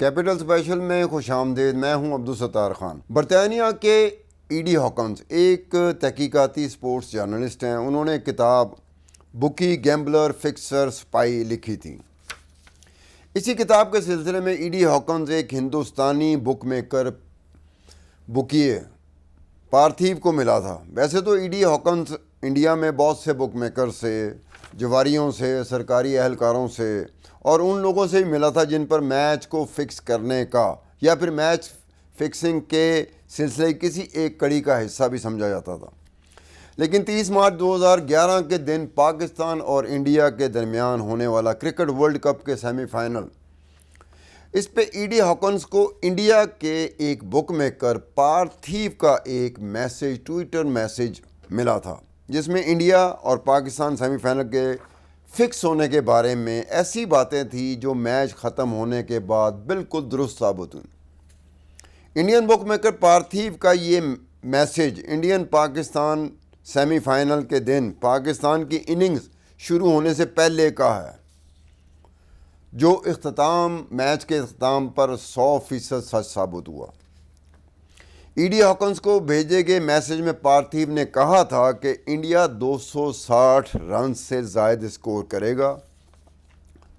Capital special میں خوش آمدید. میں ہوں عبدالستار خان. برطانیہ کے ایڈی ہاکنز ایک تحقیقاتی سپورٹس جرنلسٹ ہیں. انہوں نے کتاب بکی گیمبلر فکسر سپائی لکھی تھی. اسی کتاب کے سلسلے میں ایڈی ہاکنز ایک ہندوستانی بک میکر بکیے پارتھیو کو ملا تھا. ویسے تو ایڈی ہاکنز انڈیا میں بہت سے بک میکر سے، جواریوں سے، سرکاری اہلکاروں سے اور ان لوگوں سے بھی ملا تھا جن پر میچ کو فکس کرنے کا یا پھر میچ فکسنگ کے سلسلے کسی ایک کڑی کا حصہ بھی سمجھا جاتا تھا. لیکن 30 مارچ 2011 کے دن پاکستان اور انڈیا کے درمیان ہونے والا کرکٹ ورلڈ کپ کے سیمی فائنل، اس پہ ایڈی ہاکنز کو انڈیا کے ایک بک میکر پارتھیو کا ایک میسیج، ٹویٹر میسیج ملا تھا جس میں انڈیا اور پاکستان سیمی فائنل کے فکس ہونے کے بارے میں ایسی باتیں تھیں جو میچ ختم ہونے کے بعد بالکل درست ثابت ہوئیں. انڈین بک میکر پارتھیو کا یہ message Indian Pakistan semi final کے دن پاکستان کی اننگز شروع ہونے سے پہلے کا ہے، جو میچ کے اختتام پر 100% سچ ثابت ہوا. ایڈی ہاکنز کو بھیجے گئے میسیج میں پارتھیو نے کہا تھا کہ انڈیا 260 رن سے زائد اسکور کرے گا،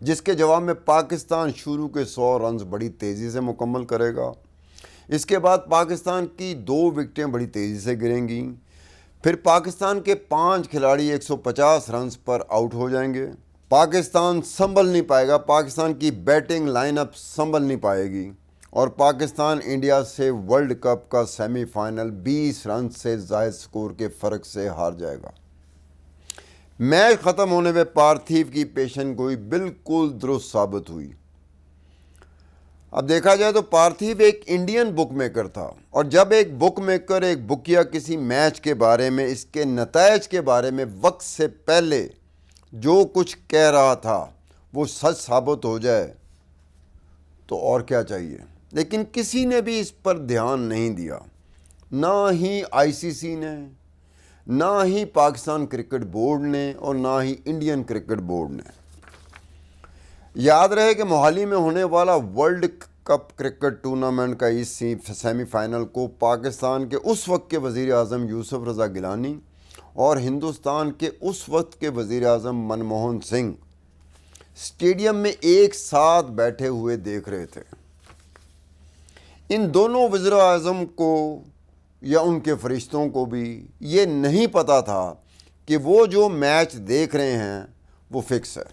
جس کے جواب میں پاکستان شروع کے 100 رنز بڑی تیزی سے مکمل کرے گا. اس کے بعد پاکستان کی 2 وکٹیں بڑی تیزی سے گریں گی. پھر پاکستان کے 5 کھلاڑی 150 رنز پر آؤٹ ہو جائیں گے. پاکستان سنبھل نہیں پائے گا، پاکستان کی بیٹنگ لائن اپ سنبھل نہیں پائے گی اور پاکستان انڈیا سے ورلڈ کپ کا سیمی فائنل 20 رن سے زائد سکور کے فرق سے ہار جائے گا. میچ ختم ہونے میں پارتھیو کی پیشن گوئی بالکل درست ثابت ہوئی. اب دیکھا جائے تو پارتھیو ایک انڈین بک میکر تھا، اور جب ایک بک میکر، ایک بکیا کسی میچ کے بارے میں، اس کے نتائج کے بارے میں وقت سے پہلے جو کچھ کہہ رہا تھا وہ سچ ثابت ہو جائے تو اور کیا چاہیے. لیکن کسی نے بھی اس پر دھیان نہیں دیا، نہ ہی آئی سی سی نے، نہ ہی پاکستان کرکٹ بورڈ نے اور نہ ہی انڈین کرکٹ بورڈ نے. یاد رہے کہ موہالی میں ہونے والا ورلڈ کپ کرکٹ ٹورنامنٹ کا اس سیمی فائنل کو پاکستان کے اس وقت کے وزیر اعظم یوسف رضا گیلانی اور ہندوستان کے اس وقت کے وزیر اعظم منموہن سنگھ اسٹیڈیم میں ایک ساتھ بیٹھے ہوئے دیکھ رہے تھے. ان دونوں وزیر اعظم کو یا ان کے فرشتوں کو بھی یہ نہیں پتا تھا کہ وہ جو میچ دیکھ رہے ہیں وہ فکس ہے.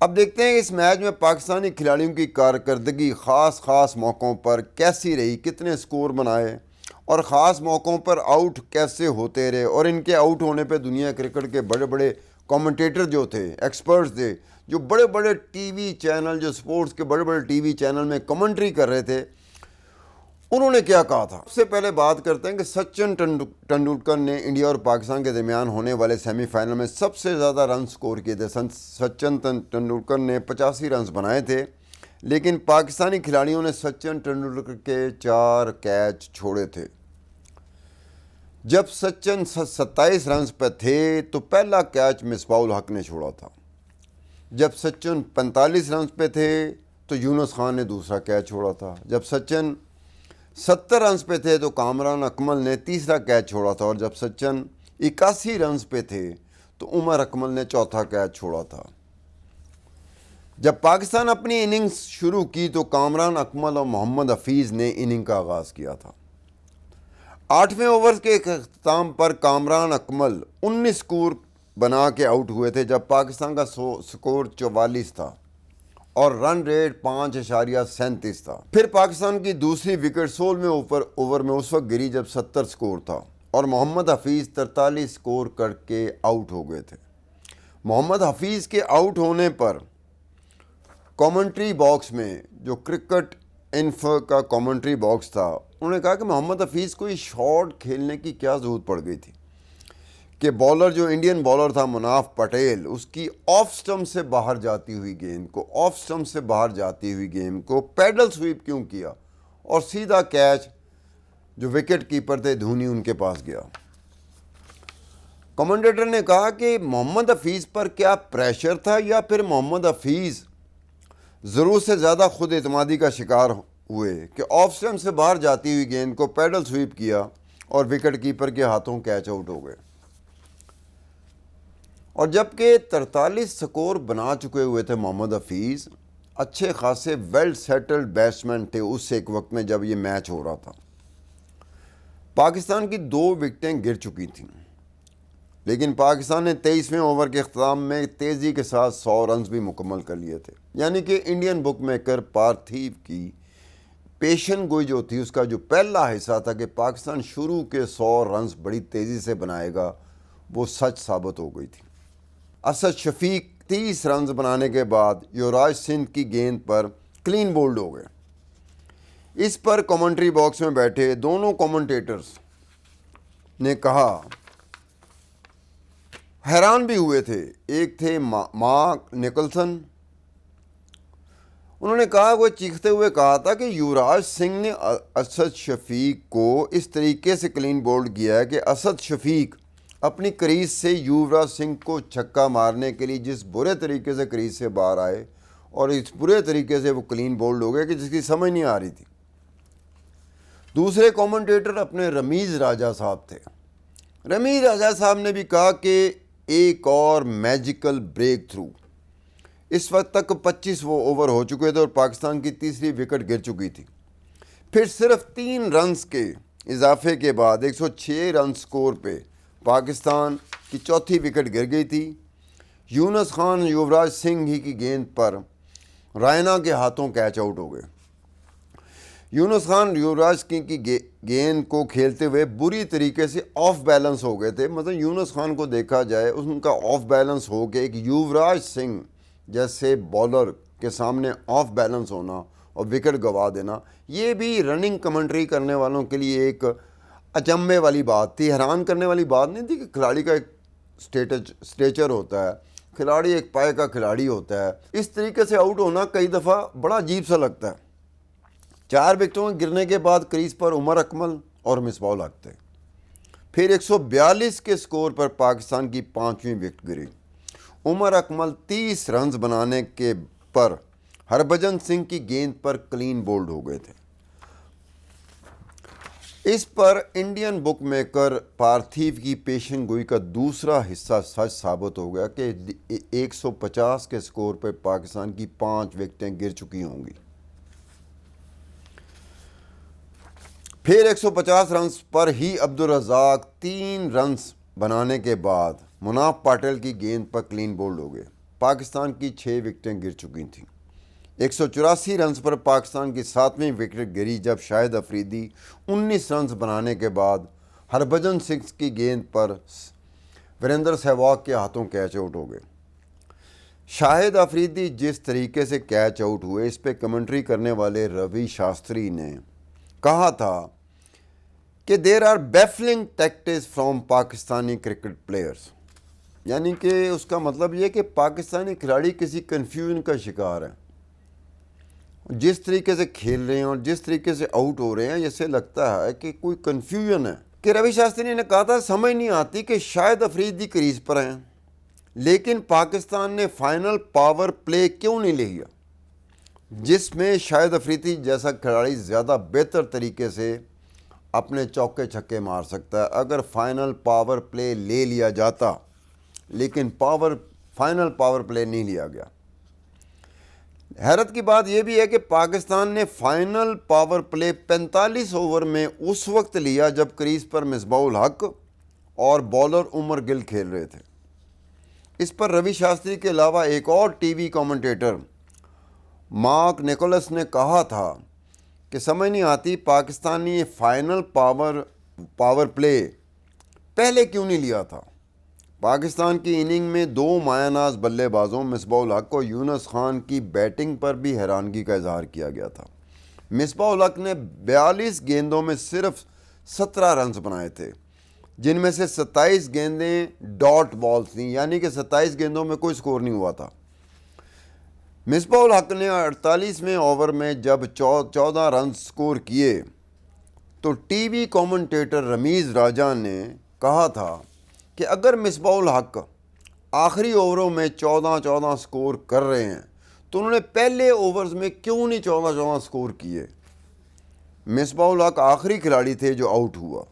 اب دیکھتے ہیں اس میچ میں پاکستانی کھلاڑیوں کی کارکردگی خاص موقعوں پر کیسی رہی، کتنے سکور بنائے اور خاص موقعوں پر آؤٹ کیسے ہوتے رہے. اور ان کے آؤٹ ہونے پہ دنیا کرکٹ کے بڑے بڑے کامنٹیٹر جو تھے، ایکسپرٹس تھے، جو بڑے بڑے ٹی وی چینل، جو سپورٹس کے بڑے بڑے ٹی وی چینل میں کمنٹری کر رہے تھے، انہوں نے کیا کہا تھا. سب سے پہلے بات کرتے ہیں کہ سچن ٹنڈولکر نے انڈیا اور پاکستان کے درمیان ہونے والے سیمی فائنل میں سب سے زیادہ رن سکور کیے تھے. سچن ٹنڈولکر نے 85 رنز بنائے تھے، لیکن پاکستانی کھلاڑیوں نے سچن ٹنڈولکر کے 4 کیچ چھوڑے تھے. جب سچن 27 رنز پہ تھے تو پہلا کیچ مصباح الحق نے چھوڑا تھا. جب سچن 45 رنز پہ تھے تو یونس خان نے دوسرا کیچ چھوڑا تھا. جب سچن 70 رنز پہ تھے تو کامران اکمل نے تیسرا کیچ چھوڑا تھا. اور جب سچن 81 رنز پہ تھے تو عمر اکمل نے چوتھا کیچ چھوڑا تھا. جب پاکستان اپنی اننگز شروع کی تو کامران اکمل اور محمد حفیظ نے اننگ کا آغاز کیا تھا. 8ویں اوور کے اختتام پر کامران اکمل 19 سکور بنا کے آؤٹ ہوئے تھے، جب پاکستان کا سکور 44 تھا اور رن ریٹ 5.37 تھا. پھر پاکستان کی دوسری وکٹ 16ویں اوور میں اس وقت گری جب 70 سکور تھا اور محمد حفیظ 43 سکور کر کے آؤٹ ہو گئے تھے. محمد حفیظ کے آؤٹ ہونے پر کامنٹری باکس میں، جو کرکٹ انفو کا کامنٹری باکس تھا، انہوں نے کہا کہ محمد حفیظ کو یہ شاٹ کھیلنے کی کیا ضرورت پڑ گئی تھی کہ بالر، جو انڈین بالر تھا مناف پٹیل، اس کی آف سٹمپ سے باہر جاتی ہوئی گیم کو پیڈل سویپ کیوں کیا اور سیدھا کیچ جو وکٹ کیپر تھے دھونی ان کے پاس گیا. کمنٹیٹر نے کہا کہ محمد حفیظ پر کیا پریشر تھا یا پھر محمد حفیظ ضرورت سے زیادہ خود اعتمادی کا شکار ہوئے کہ آف اسٹمپ سے باہر جاتی ہوئی گیند کو پیڈل سویپ کیا اور وکٹ کیپر کے ہاتھوں کیچ آؤٹ ہو گئے۔ اور جبکہ 43 سکور بنا چکے ہوئے تھے محمد حفیظ، اچھے خاصے ویل سیٹلڈ بیٹسمین تھے اس ایک وقت میں جب یہ میچ ہو رہا تھا۔ پاکستان کی 2 وکٹیں گر چکی تھیں، لیکن پاکستان نے 23ویں اوور کے اختتام میں تیزی کے ساتھ 100 رنز بھی مکمل کر لیے تھے۔ یعنی کہ انڈین بک میکر پارتھیو کی پیشن گوئی جو تھی، اس کا جو پہلا حصہ تھا کہ پاکستان شروع کے 100 رنز بڑی تیزی سے بنائے گا، وہ سچ ثابت ہو گئی تھی۔ اسد شفیق 30 رنز بنانے کے بعد یوراج سنگھ کی گیند پر کلین بولڈ ہو گئے۔ اس پر کمنٹری باکس میں بیٹھے دونوں کمنٹیٹرز نے کہا، حیران بھی ہوئے تھے۔ ایک تھے مارک نکلسن، انہوں نے کہا، وہ چیختے ہوئے کہا تھا کہ یوراج سنگھ نے اسد شفیق کو اس طریقے سے کلین بولڈ کیا ہے کہ اسد شفیق اپنی کریز سے یوراج سنگھ کو چھکا مارنے کے لیے جس برے طریقے سے کریز سے باہر آئے اور اس برے طریقے سے وہ کلین بولڈ ہو گئے کہ جس کی سمجھ نہیں آ رہی تھی۔ دوسرے کومنٹیٹر اپنے رمیز راجہ صاحب تھے۔ رمیز راجہ صاحب نے بھی کہا کہ ایک اور میجیکل بریک تھرو۔ اس وقت تک 25 وہ اوور ہو چکے تھے اور پاکستان کی تیسری وکٹ گر چکی تھی۔ پھر صرف 3 رنز کے اضافے کے بعد 106 رن سکور پہ پاکستان کی چوتھی وکٹ گر گئی تھی۔ یونس خان یوراج سنگھ ہی کی گیند پر رائنا کے ہاتھوں کیچ آؤٹ ہو گئے۔ یونس خان یوراج سنگھ کی گیند کو کھیلتے ہوئے بری طریقے سے آف بیلنس ہو گئے تھے۔ مطلب یونس خان کو دیکھا جائے، ان کا آف بیلنس ہو کے ایک یوراج سنگھ جیسے بالر کے سامنے آف بیلنس ہونا اور وکٹ گوا دینا، یہ بھی رننگ کمنٹری کرنے والوں کے لیے ایک اچنبھے والی بات تھی، حیران کرنے والی بات نہیں تھی کہ کھلاڑی کا ایک سٹیچر ہوتا ہے، کھلاڑی ایک پائے کا کھلاڑی ہوتا ہے، اس طریقے سے آؤٹ ہونا کئی دفعہ بڑا عجیب سا لگتا ہے۔ 4 وکٹوں کے گرنے کے بعد کریز پر عمر اکمل اور مصباح الحق تھے۔ پھر 142 کے سکور پر پاکستان کی 5ویں وکٹ گری۔ عمر اکمل 30 رنز بنانے کے پر ہربھجن سنگھ کی گیند پر کلین بولڈ ہو گئے تھے۔ اس پر انڈین بک میکر پارتھیو کی پیشن گوئی کا دوسرا حصہ سچ ثابت ہو گیا کہ 150 کے سکور پہ پاکستان کی 5 وکٹیں گر چکی ہوں گی۔ پھر 150 رنز پر ہی عبدالرزاق 3 رنز بنانے کے بعد مناف پاٹل کی گیند پر کلین بولڈ ہو گئے۔ پاکستان کی 6 وکٹیں گر چکی تھیں۔ 184 رنز پر پاکستان کی 7ویں وکٹ گری جب شاہد افریدی 19 رنز بنانے کے بعد ہربھجن سنگھ کی گیند پر وریندر سہواگ کے ہاتھوں کیچ آؤٹ ہو گئے۔ شاہد افریدی جس طریقے سے کیچ آؤٹ ہوئے، اس پہ کمنٹری کرنے والے روی شاستری نے کہا تھا کہ they are baffling tactics from Pakistani cricket players, یعنی کہ اس کا مطلب یہ کہ پاکستانی کھلاڑی کسی کنفیوژن کا شکار ہیں۔ جس طریقے سے کھیل رہے ہیں اور جس طریقے سے آؤٹ ہو رہے ہیں، اسے لگتا ہے کہ کوئی کنفیوژن ہے۔ کہ روی شاستری نے کہا تھا، سمجھ نہیں آتی کہ شاہد افریدی کریز پر ہیں لیکن پاکستان نے فائنل پاور پلے کیوں نہیں لیا، جس میں شاہد افریدی جیسا کھلاڑی زیادہ بہتر طریقے سے اپنے چوکے چھکے مار سکتا ہے۔ اگر فائنل پاور پلے لے لیا جاتا، لیکن فائنل پاور پلے نہیں لیا گیا۔ حیرت کی بات یہ بھی ہے کہ پاکستان نے فائنل پاور پلے 45 اوور میں اس وقت لیا جب کریز پر مصباح الحق اور بالر عمر گل کھیل رہے تھے۔ اس پر روی شاستری کے علاوہ ایک اور T V commentator Mark Nicholas نے کہا تھا کہ سمجھ نہیں آتی پاکستانی فائنل پاور پلے پہلے کیوں نہیں لیا تھا۔ پاکستان کی اننگ میں 2 مایہ ناز بلے بازوں مصباح الحق اور یونس خان کی بیٹنگ پر بھی حیرانگی کا اظہار کیا گیا تھا۔ مصباح الحق نے 42 گیندوں میں صرف 17 رنز بنائے تھے، جن میں سے 27 گیندیں ڈاٹ بالز تھیں، یعنی کہ 27 گیندوں میں کوئی سکور نہیں ہوا تھا۔ مصباح الحق نے 48ویں اوور میں جب 14 رنز سکور کیے تو ٹی وی کمنٹیٹر رمیز راجہ نے کہا تھا کہ اگر مصباح الحق آخری اووروں میں 14 سکور کر رہے ہیں تو انہوں نے پہلے اوورز میں کیوں نہیں 14 سکور کیے؟ مصباح الحق آخری کھلاڑی تھے جو آؤٹ ہوا۔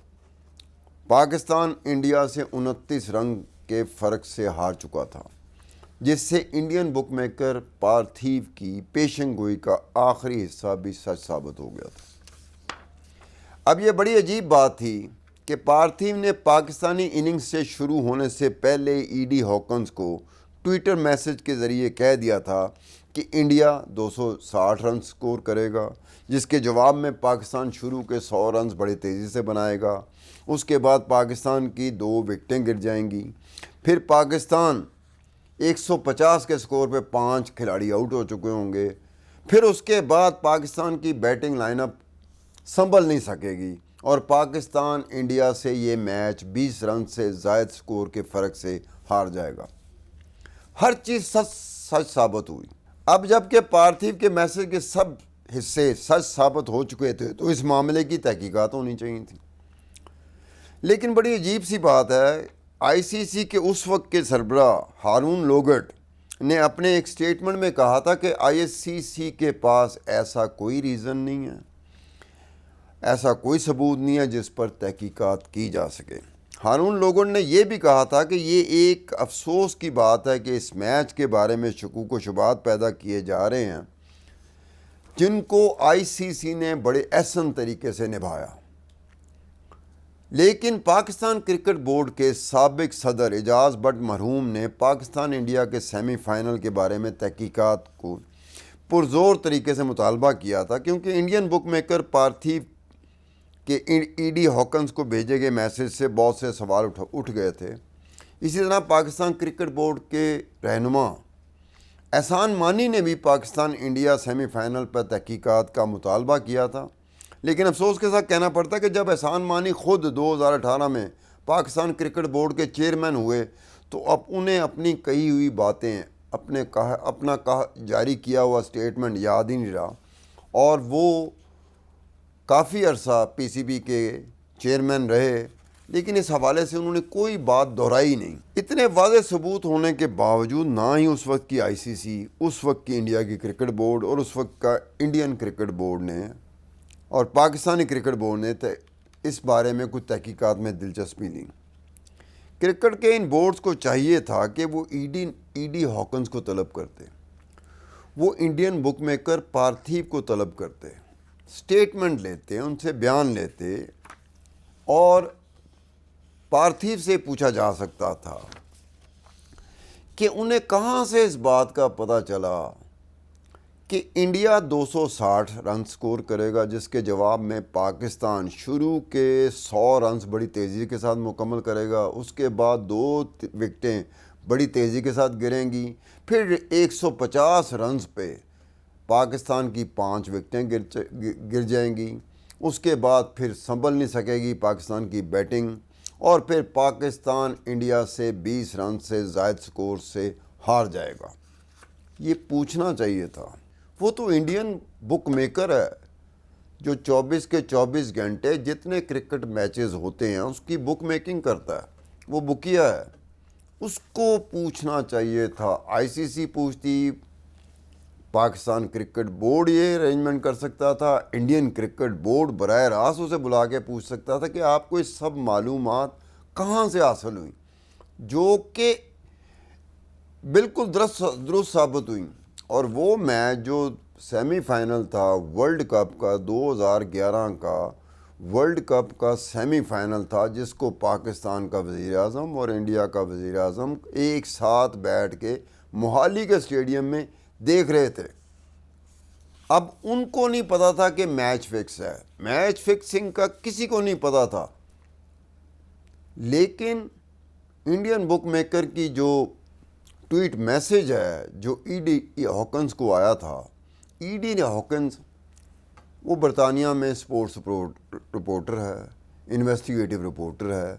پاکستان انڈیا سے 29 رن کے فرق سے ہار چکا تھا، جس سے انڈین بک میکر پارتھیو کی پیشن گوئی کا آخری حصہ بھی سچ ثابت ہو گیا تھا۔ اب یہ بڑی عجیب بات تھی کہ پارتھیو نے پاکستانی اننگز سے شروع ہونے سے پہلے ای ڈی ہاکنز کو ٹویٹر میسج کے ذریعے کہہ دیا تھا کہ انڈیا 260 رن سکور کرے گا، جس کے جواب میں پاکستان شروع کے 100 رنز بڑی تیزی سے بنائے گا۔ اس کے بعد پاکستان کی 2 وکٹیں گر جائیں گی، پھر پاکستان 150 کے سکور پہ 5 کھلاڑی آؤٹ ہو چکے ہوں گے، پھر اس کے بعد پاکستان کی بیٹنگ لائن اپ سنبھل نہیں سکے گی اور پاکستان انڈیا سے یہ میچ 20 رن سے زائد سکور کے فرق سے ہار جائے گا۔ ہر چیز سچ ثابت ہوئی۔ اب جب کہ پارتھیو کے میسج کے سب حصے سچ ثابت ہو چکے تھے تو اس معاملے کی تحقیقات ہونی چاہیے تھی۔ لیکن بڑی عجیب سی بات ہے، آئی سی سی کے اس وقت کے سربراہ ہارون لوگٹ نے اپنے ایک سٹیٹمنٹ میں کہا تھا کہ آئی ایس سی سی کے پاس ایسا کوئی ریزن نہیں ہے، ایسا کوئی ثبوت نہیں ہے جس پر تحقیقات کی جا سکے۔ ہارون لوگٹ نے یہ بھی کہا تھا کہ یہ ایک افسوس کی بات ہے کہ اس میچ کے بارے میں شکوک و شبہات پیدا کیے جا رہے ہیں جن کو آئی سی سی نے بڑے احسن طریقے سے نبھایا۔ لیکن پاکستان کرکٹ بورڈ کے سابق صدر اعجاز بٹ مرحوم نے پاکستان انڈیا کے سیمی فائنل کے بارے میں تحقیقات کو پرزور طریقے سے مطالبہ کیا تھا، کیونکہ انڈین بک میکر پارتھیو کے ای ڈی ہاکنز کو بھیجے گئے میسج سے بہت سے سوال اٹھ گئے تھے۔ اسی طرح پاکستان کرکٹ بورڈ کے رہنما احسان مانی نے بھی پاکستان انڈیا سیمی فائنل پر تحقیقات کا مطالبہ کیا تھا، لیکن افسوس کے ساتھ کہنا پڑتا ہے کہ جب احسان مانی خود 2018 میں پاکستان کرکٹ بورڈ کے چیئرمین ہوئے تو اب انہیں اپنی کہی ہوئی باتیں، اپنا جاری کیا ہوا سٹیٹمنٹ یاد ہی نہیں رہا، اور وہ کافی عرصہ پی سی بی کے چیئرمین رہے، لیکن اس حوالے سے انہوں نے کوئی بات دہرائی نہیں۔ اتنے واضح ثبوت ہونے کے باوجود نہ ہی اس وقت کی آئی سی سی، اس وقت کی انڈیا کی کرکٹ بورڈ اور اس وقت کا انڈین کرکٹ بورڈ نے اور پاکستانی کرکٹ بورڈ نے اس بارے میں کچھ تحقیقات میں دلچسپی لی۔ کرکٹ کے ان بورڈز کو چاہیے تھا کہ وہ ای ڈی ہاکنز کو طلب کرتے، وہ انڈین بک میکر پارتھیو کو طلب کرتے، سٹیٹمنٹ لیتے، ان سے بیان لیتے، اور پارتھیو سے پوچھا جا سکتا تھا کہ انہیں کہاں سے اس بات کا پتہ چلا کہ انڈیا 260 رن سکور کرے گا، جس کے جواب میں پاکستان شروع کے 100 رنز بڑی تیزی کے ساتھ مکمل کرے گا، اس کے بعد 2 وکٹیں بڑی تیزی کے ساتھ گریں گی، پھر 150 رنز پہ پاکستان کی 5 وکٹیں گر جائیں گی، اس کے بعد پھر سنبھل نہیں سکے گی پاکستان کی بیٹنگ، اور پھر پاکستان انڈیا سے 20 رن سے زائد سکور سے ہار جائے گا۔ یہ پوچھنا چاہیے تھا۔ وہ تو انڈین بک میکر ہے جو 24 کے 24 گھنٹے جتنے کرکٹ میچز ہوتے ہیں اس کی بک میکنگ کرتا ہے، وہ بکیا ہے، اس کو پوچھنا چاہیے تھا۔ آئی سی سی پوچھتی، پاکستان کرکٹ بورڈ یہ ارینجمنٹ کر سکتا تھا، انڈین کرکٹ بورڈ براہ راست اسے بلا کے پوچھ سکتا تھا کہ آپ کو یہ سب معلومات کہاں سے حاصل ہوئیں، جو کہ بالکل درست ثابت ہوئیں۔ اور وہ میچ جو سیمی فائنل تھا ورلڈ کپ کا، 2011 کا ورلڈ کپ کا سیمی فائنل تھا، جس کو پاکستان کا وزیر اعظم اور انڈیا کا وزیر اعظم ایک ساتھ بیٹھ کے موہالی کے اسٹیڈیم میں دیکھ رہے تھے۔ اب ان کو نہیں پتا تھا کہ میچ فکس ہے، میچ فکسنگ کا کسی کو نہیں پتا تھا، لیکن انڈین بک میکر کی جو ٹویٹ میسج ہے جو ای ڈی ہاکنز کو آیا تھا، ای ڈی ہاکنز وہ برطانیہ میں سپورٹس رپورٹر ہے، انویسٹیگیٹو رپورٹر ہے،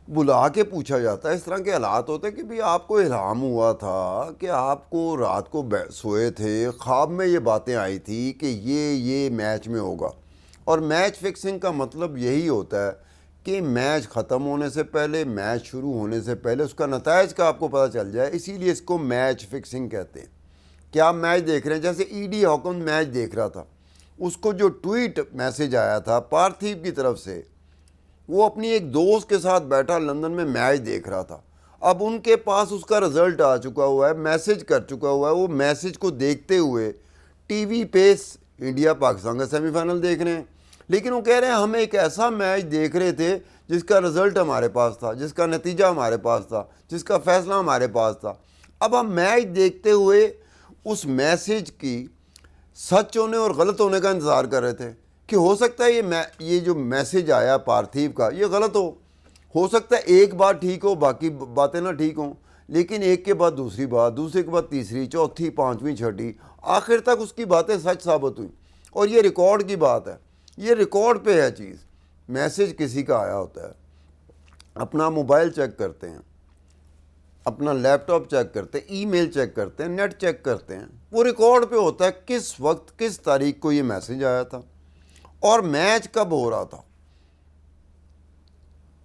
بلا کے پوچھا جاتا ہے۔ اس طرح کے حالات ہوتے ہیں کہ بھی آپ کو الہام ہوا تھا کہ آپ کو رات کو سوئے تھے، خواب میں یہ باتیں آئی تھی کہ یہ میچ میں ہوگا، اور میچ فکسنگ کا مطلب یہی ہوتا ہے کہ میچ ختم ہونے سے پہلے، میچ شروع ہونے سے پہلے اس کا نتائج کا آپ کو پتہ چل جائے، اسی لیے اس کو میچ فکسنگ کہتے ہیں۔ کیا میچ دیکھ رہے ہیں؟ جیسے ای ڈی ہاکنز میچ دیکھ رہا تھا، اس کو جو ٹویٹ میسج آیا تھا پارتھیو کی طرف سے، وہ اپنی ایک دوست کے ساتھ بیٹھا لندن میں میچ دیکھ رہا تھا، اب ان کے پاس اس کا رزلٹ آ چکا ہوا ہے، میسج کر چکا ہوا ہے، وہ میسج کو دیکھتے ہوئے ٹی وی پہ انڈیا پاکستان کا سیمی فائنل دیکھ رہے ہیں، لیکن وہ کہہ رہے ہیں ہم ایک ایسا میچ دیکھ رہے تھے جس کا رزلٹ ہمارے پاس تھا، جس کا نتیجہ ہمارے پاس تھا، جس کا فیصلہ ہمارے پاس تھا۔ اب ہم میچ دیکھتے ہوئے اس میسج کی سچ ہونے اور غلط ہونے کا انتظار کر رہے تھے کہ ہو سکتا ہے یہ جو میسج آیا پارتھیو کا یہ غلط ہو سکتا ہے ایک بات ٹھیک ہو باقی باتیں نہ ٹھیک ہوں، لیکن ایک کے بعد دوسری بات، دوسرے کے بعد تیسری، چوتھی، پانچویں، چھٹی، آخر تک اس کی باتیں سچ ثابت ہوئیں، اور یہ ریکارڈ کی بات ہے، یہ ریکارڈ پہ ہے چیز۔ میسج کسی کا آیا ہوتا ہے، اپنا موبائل چیک کرتے ہیں، اپنا لیپ ٹاپ چیک کرتے ہیں، ای میل چیک کرتے ہیں، نیٹ چیک کرتے ہیں، وہ ریکارڈ پہ ہوتا ہے کس وقت کس تاریخ کو یہ میسج آیا تھا اور میچ کب ہو رہا تھا۔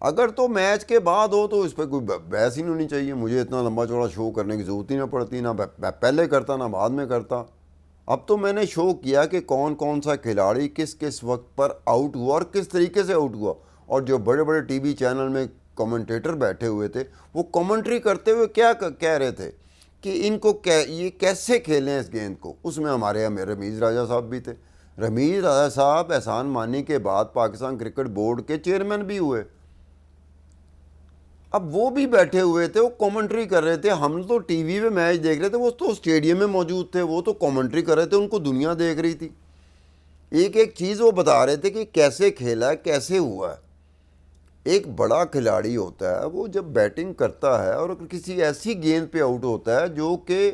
اگر تو میچ کے بعد ہو تو اس پہ کوئی بحث ہی نہیں ہونی چاہیے، مجھے اتنا لمبا چوڑا شو کرنے کی ضرورت ہی نہ پڑتی، نہ پہلے کرتا نہ بعد میں کرتا۔ اب تو میں نے شو کیا کہ کون کون سا کھلاڑی کس کس وقت پر آؤٹ ہوا اور کس طریقے سے آؤٹ ہوا، اور جو بڑے بڑے ٹی وی چینل میں کمنٹیٹر بیٹھے ہوئے تھے وہ کمنٹری کرتے ہوئے کیا کہہ رہے تھے کہ ان کو یہ کیسے کھیلیں اس گیند کو۔ اس میں ہمارے رمیز راجہ صاحب بھی تھے۔ رمیز راجہ صاحب احسان مانی کے بعد پاکستان کرکٹ بورڈ کے چیئرمین بھی ہوئے، اب وہ بھی بیٹھے ہوئے تھے، وہ کامنٹری کر رہے تھے۔ ہم تو ٹی وی پہ میچ دیکھ رہے تھے، وہ تو اسٹیڈیم میں موجود تھے، وہ تو کامنٹری کر رہے تھے، ان کو دنیا دیکھ رہی تھی۔ ایک ایک چیز وہ بتا رہے تھے کہ کیسے کھیلا ہے، کیسے ہوا ہے۔ ایک بڑا کھلاڑی ہوتا ہے وہ جب بیٹنگ کرتا ہے اور کسی ایسی گیند پہ آؤٹ ہوتا ہے جو کہ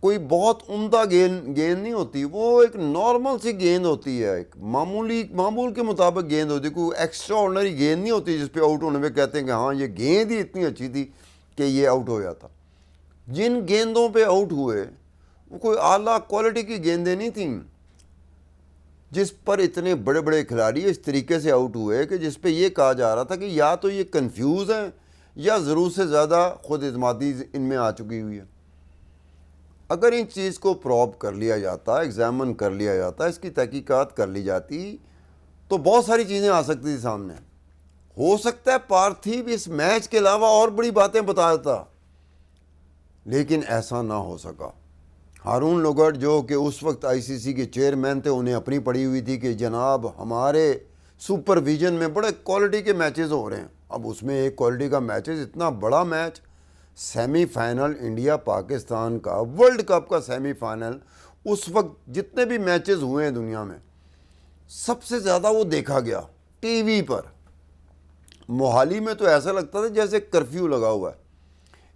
کوئی بہت عمدہ گیند نہیں ہوتی، وہ ایک نارمل سی گیند ہوتی ہے، ایک معمول کے مطابق گیند ہوتی ہے، کوئی ایکسٹرا آرڈنری گیند نہیں ہوتی جس پہ آؤٹ ہونے پہ کہتے ہیں کہ ہاں یہ گیند ہی اتنی اچھی تھی کہ یہ آؤٹ ہو جاتا۔ جن گیندوں پہ آؤٹ ہوئے وہ کوئی اعلیٰ کوالٹی کی گیندیں نہیں تھیں، جس پر اتنے بڑے بڑے کھلاڑی اس طریقے سے آؤٹ ہوئے کہ جس پہ یہ کہا جا رہا تھا کہ یا تو یہ کنفیوز ہیں یا ضرور سے زیادہ خود اعتمادی ان میں آ چکی ہوئی ہے۔ اگر ان چیز کو پروب کر لیا جاتا، ایگزامن کر لیا جاتا، اس کی تحقیقات کر لی جاتی تو بہت ساری چیزیں آ سکتی تھی سامنے۔ ہو سکتا ہے پارتھیو اس میچ کے علاوہ اور بڑی باتیں بتا دیتا، لیکن ایسا نہ ہو سکا۔ ہارون لوگٹ جو کہ اس وقت آئی سی سی کے چیئرمین تھے، انہیں اپنی پڑی ہوئی تھی کہ جناب ہمارے سپرویژن میں بڑے کوالٹی کے میچز ہو رہے ہیں۔ اب اس میں ایک کوالٹی کا میچز، اتنا بڑا match, semi final India Pakistan کا، ورلڈ کپ کا سیمی فائنل، اس وقت جتنے بھی میچز ہوئے ہیں دنیا میں سب سے زیادہ وہ دیکھا گیا ٹی وی پر۔ موہالی میں تو ایسا لگتا تھا جیسے کرفیو لگا ہوا ہے،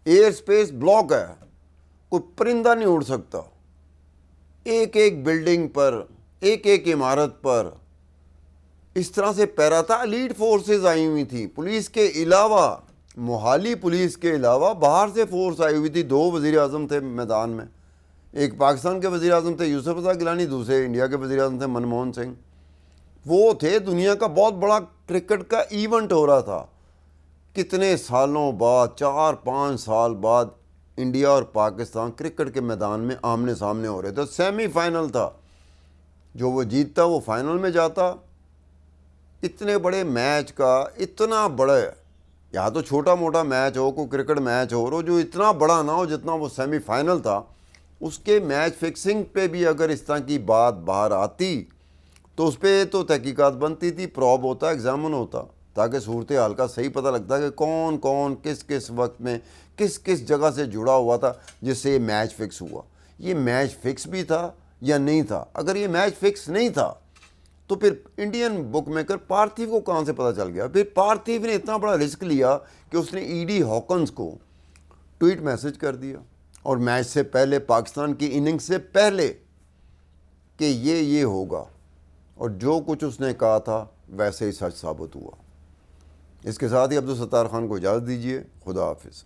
ایئر سپیس بلاک ہے، کوئی پرندہ نہیں اڑ سکتا۔ ایک ایک بلڈنگ پر، ایک ایک عمارت پر اس طرح سے پیرا تھا۔ ایلیٹ فورسز آئی ہوئی تھیں، پولیس کے علاوہ، موہالی پولیس کے علاوہ باہر سے فورس آئی ہوئی تھی۔ 2 وزیر اعظم تھے میدان میں، ایک پاکستان کے وزیر اعظم تھے یوسف رضا گیلانی، دوسرے انڈیا کے وزیر اعظم تھے منموہن سنگھ۔ وہ تھے، دنیا کا بہت بڑا کرکٹ کا ایونٹ ہو رہا تھا۔ کتنے سالوں بعد، 4-5 سال بعد انڈیا اور پاکستان کرکٹ کے میدان میں آمنے سامنے ہو رہے تھے۔ سیمی فائنل تھا، جو وہ جیتتا وہ فائنل میں جاتا۔ اتنے بڑے میچ کا، اتنا بڑا، یا تو چھوٹا موٹا میچ ہو، کوئی کرکٹ میچ ہو جو اتنا بڑا نہ ہو جتنا وہ سیمی فائنل تھا، اس کے میچ فکسنگ پہ بھی اگر اس طرح کی بات باہر آتی تو اس پہ تو تحقیقات بنتی تھی، پروب ہوتا، ایگزامن ہوتا، تاکہ صورتحال کا صحیح پتہ لگتا کہ کون کون کس کس وقت میں کس کس جگہ سے جڑا ہوا تھا جس سے یہ میچ فکس ہوا۔ یہ میچ فکس بھی تھا یا نہیں تھا؟ اگر یہ میچ فکس نہیں تھا تو پھر انڈین بک میکر پارتھیو کو کہاں سے پتہ چل گیا؟ پھر پارتھیو نے اتنا بڑا رسک لیا کہ اس نے ای ڈی ہاکنز کو ٹویٹ میسج کر دیا، اور میچ سے پہلے، پاکستان کی اننگ سے پہلے، کہ یہ ہوگا، اور جو کچھ اس نے کہا تھا ویسے ہی سچ ثابت ہوا۔ اس کے ساتھ ہی عبدالستار خان کو اجازت دیجیے، خدا حافظ۔